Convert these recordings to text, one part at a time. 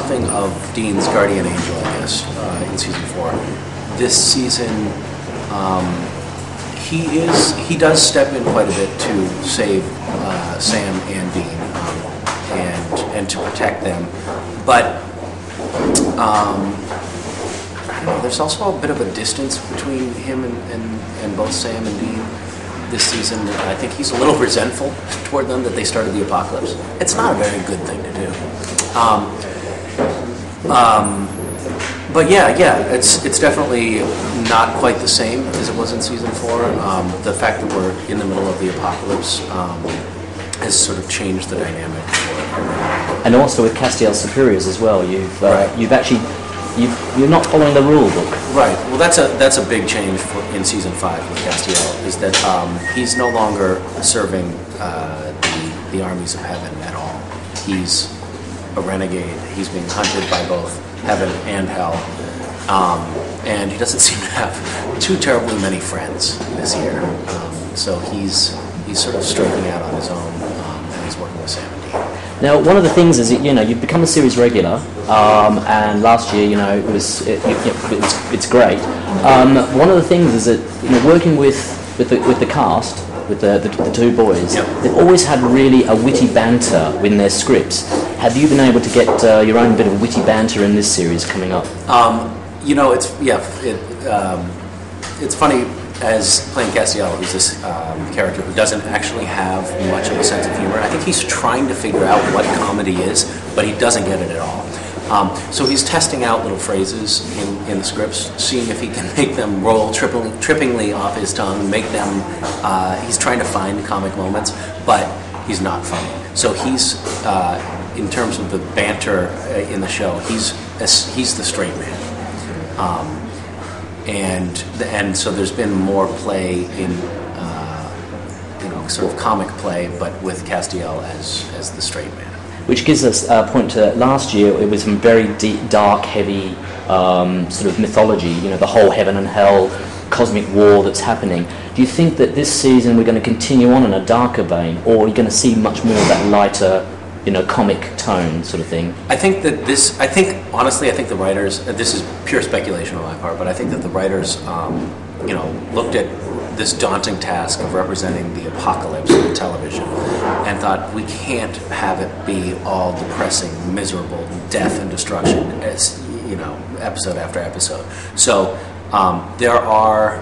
something of Dean's guardian angel, I guess, in season 4. This season, he does step in quite a bit to save Sam and Dean, and to protect them. But there's also a bit of a distance between him and both Sam and Dean this season. I think he's a little resentful toward them that they started the apocalypse. It's not a very good thing to do. But yeah, it's definitely not quite the same as it was in season 4. The fact that we're in the middle of the apocalypse has sort of changed the dynamic for it. And also with Castiel's superiors as well. You're not following the rule book. Right. Well, that's a big change in season 5 with Castiel, is that he's no longer serving the armies of heaven at all. He's a renegade. He's being hunted by both heaven and hell, and he doesn't seem to have too terribly many friends this year. So he's sort of striking out on his own, and he's working with Sam and Dean. Now, one of the things is that, you've become a series regular, and last year, it's great. One of the things is that, working with the cast, with the two boys, yep, they've always had really a witty banter in their scripts. Have you been able to get your own bit of witty banter in this series coming up? It's funny, as playing Castiel, who's this character who doesn't actually have much of a sense of humor. I think he's trying to figure out what comedy is, but he doesn't get it at all. So he's testing out little phrases in the scripts, seeing if he can make them roll trippingly off his tongue, make them, he's trying to find comic moments, but he's not funny. So he's, in terms of the banter in the show, he's the straight man. And so there's been more play in, sort of comic play, but with Castiel as the straight man. Which gives us a point to last year. It was some very deep, dark, heavy sort of mythology. The whole heaven and hell, cosmic war that's happening. Do you think that this season we're going to continue on in a darker vein, or are you going to see much more of that lighter, comic tone sort of thing? I think honestly, the writers, this is pure speculation on my part, but I think that the writers, looked at this daunting task of representing the apocalypse on television and thought, we can't have it be all depressing, miserable, death and destruction as, episode after episode. So there are,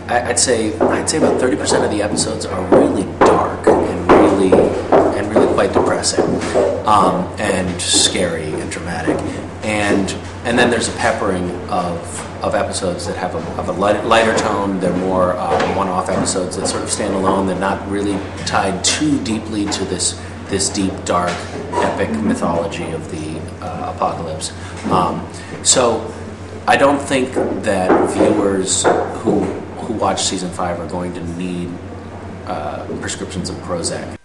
I'd say about 30% of the episodes are really dark and really quite depressing, and scary and dramatic, and then there's a peppering of episodes that have a lighter tone. They're more one-off episodes that sort of stand alone. They're not really tied too deeply to this deep, dark, epic mythology of the apocalypse. So I don't think that viewers who watch season 5 are going to need prescriptions of Prozac.